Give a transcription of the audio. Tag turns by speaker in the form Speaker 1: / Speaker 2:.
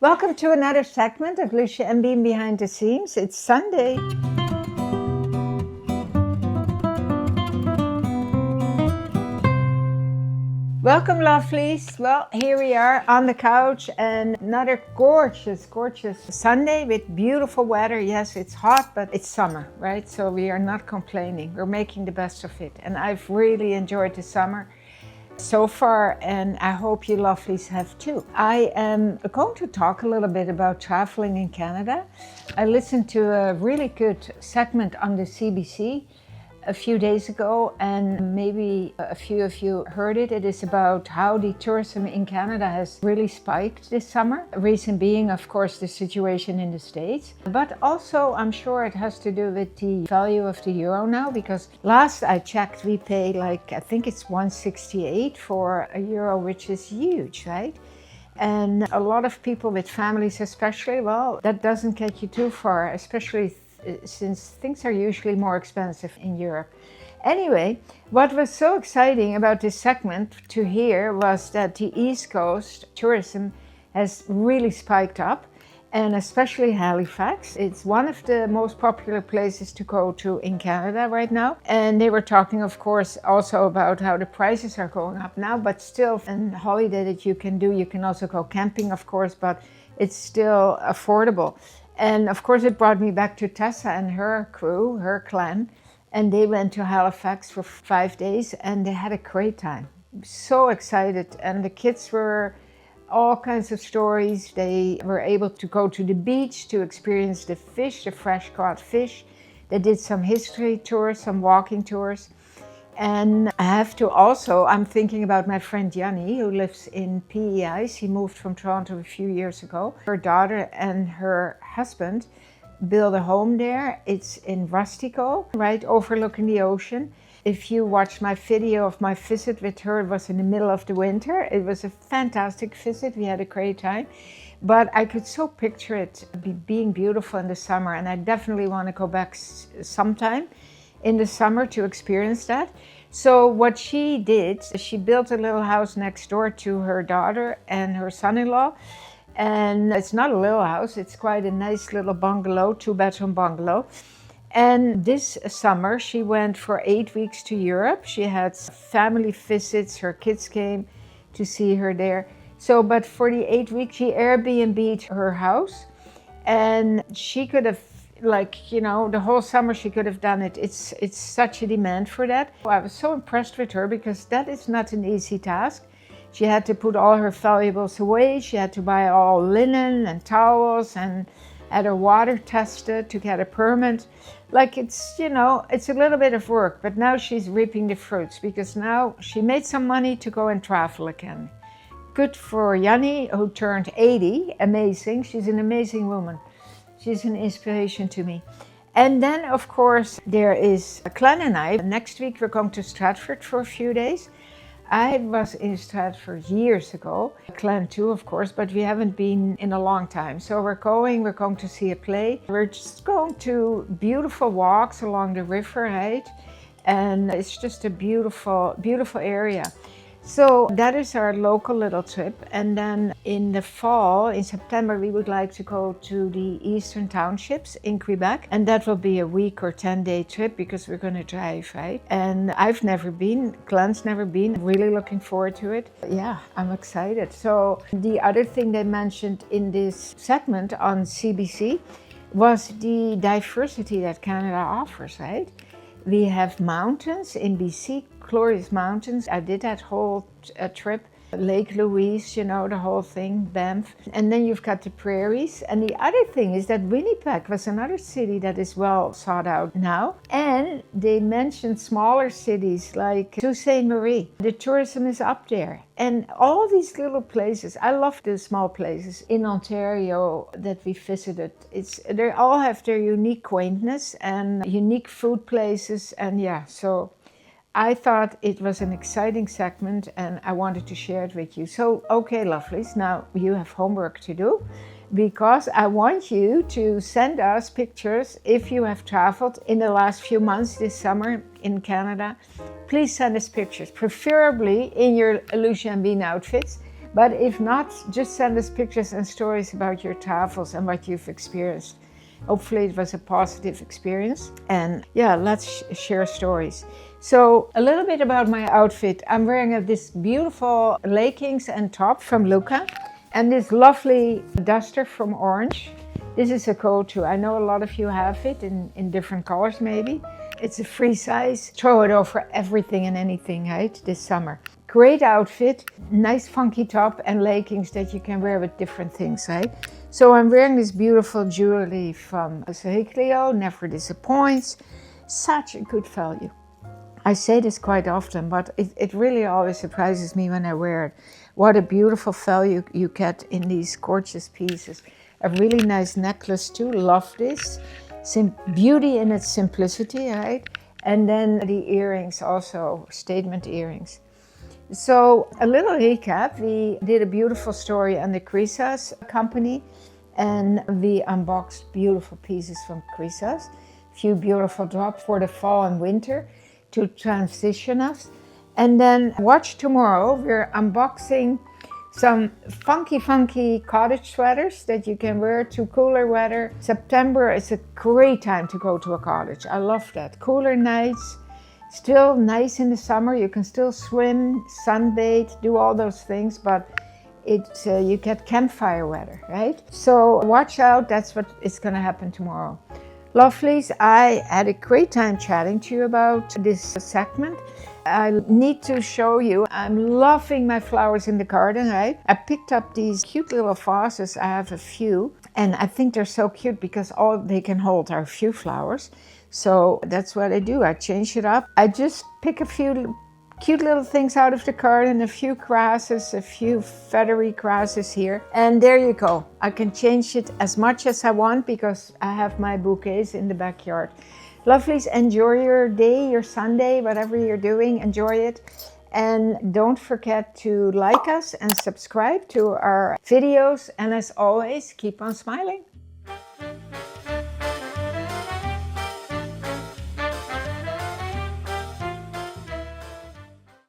Speaker 1: Welcome to another segment of Lousje and Bean Behind the Scenes. It's Sunday. Welcome, lovelies. Well, here we are on the couch and another gorgeous Sunday with beautiful weather. Yes, it's hot, but it's summer, right? So we are not complaining. We're making the best of it. And I've really enjoyed the summer so far, and I hope you lovelies have too. I am going to talk a little bit about traveling in Canada. I listened to a really good segment on the CBC a few days ago, and maybe a few of you heard it. It is about how the tourism in Canada has really spiked this summer. Reason being, of course, the situation in the States, but also I'm sure it has to do with the value of the euro now, because last I checked we pay I think it's 168 for a euro, which is huge, right? And a lot of people with families especially, well, that doesn't get you too far, especially since things are usually more expensive in Europe. Anyway, what was so exciting about this segment to hear was that the East Coast tourism has really spiked up, and especially Halifax. It's one of the most popular places to go to in Canada right now. And they were talking, of course, also about how the prices are going up now, but still a holiday that you can do. You can also go camping, of course, but it's still affordable. And of course, it brought me back to Tessa and her crew, her clan, and they went to Halifax for 5 days and they had a great time. So excited, and the kids were all kinds of stories. They were able to go to the beach to experience the fish, the fresh caught fish. They did some history tours, some walking tours. And I have to also, I'm thinking about my friend Jannie, who lives in PEI. She moved from Toronto a few years ago. Her daughter and her husband built a home there. It's in Rustico, right overlooking the ocean. If you watch my video of my visit with her, it was in the middle of the winter. It was a fantastic visit. We had a great time. But I could so picture it being beautiful in the summer, and I definitely want to go back sometime in the summer to experience that. So what she did, she built a little house next door to her daughter and her son-in-law. And it's not a little house, it's quite a nice little bungalow, 2-bedroom bungalow. And this summer she went for 8 weeks to Europe. She had family visits, her kids came to see her there. So, but for the 8 weeks she Airbnb'd her house, and she could have, the whole summer she could have done it. It's such a demand for that. I was so impressed with her because that is not an easy task. She had to put all her valuables away. She had to buy all linen and towels and had her water tested to get a permit. It's a little bit of work, but now she's reaping the fruits because now she made some money to go and travel again. Good for Jannie, who turned 80. Amazing. She's an amazing woman. She's an inspiration to me. And then, of course, there is Clan and I. Next week, we're going to Stratford for a few days. I was in Stratford years ago. Clan too, of course, but we haven't been in a long time. So we're going to see a play. We're just going to beautiful walks along the river, right? And it's just a beautiful, beautiful area. So that is our local little trip. And then in the fall, in September, we would like to go to the Eastern Townships in Quebec. And that will be a week or 10-day trip because we're going to drive, right? And I've never been, Glenn's never been. Really looking forward to it. Yeah, I'm excited. So the other thing they mentioned in this segment on CBC was the diversity that Canada offers, right? We have mountains in BC, glorious mountains. I did that whole trip. Lake Louise, the whole thing, Banff. And then you've got the prairies. And the other thing is that Winnipeg was another city that is well sought out now. And they mentioned smaller cities like Sault Ste. Marie. The tourism is up there. And all these little places, I love the small places in Ontario that we visited. They all have their unique quaintness and unique food places. And yeah, so I thought it was an exciting segment and I wanted to share it with you. So, okay, lovelies, now you have homework to do because I want you to send us pictures if you have traveled in the last few months this summer in Canada. Please send us pictures, preferably in your Lousje and Bean outfits. But if not, just send us pictures and stories about your travels and what you've experienced. Hopefully it was a positive experience. And yeah, let's share stories. So a little bit about my outfit. I'm wearing this beautiful leggings and top from Luca, and this lovely duster from Orange. This is a go-to. I know a lot of you have it in different colors maybe. It's a free size. Throw it over everything and anything, right, this summer. Great outfit, nice funky top and leggings that you can wear with different things, right? So I'm wearing this beautiful jewelry from Clio, never disappoints. Such a good value. I say this quite often, but it really always surprises me when I wear it. What a beautiful value you get in these gorgeous pieces. A really nice necklace too, love this. Beauty in its simplicity, right? And then the earrings also, statement earrings. So a little recap, we did a beautiful story on the Crisas company, and we unboxed beautiful pieces from Crisas. A few beautiful drops for the fall and winter to transition us. And then watch tomorrow, we're unboxing some funky cottage sweaters that you can wear to cooler weather. September is a great time to go to a cottage. I love that. Cooler nights, still nice in the summer. You can still swim, sunbathe, do all those things, but you get campfire weather, right? So watch out, that's what is gonna happen tomorrow. Lovelies, I had a great time chatting to you about this segment. I need to show you, I'm loving my flowers in the garden, right? I picked up these cute little vases. I have a few, and I think they're so cute because all they can hold are a few flowers. So that's what I do. I change it up. I just pick a few cute little things out of the garden, a few grasses, a few feathery grasses here. And there you go. I can change it as much as I want because I have my bouquets in the backyard. Lovelies, enjoy your day, your Sunday, whatever you're doing, enjoy it. And don't forget to like us and subscribe to our videos. And as always, keep on smiling.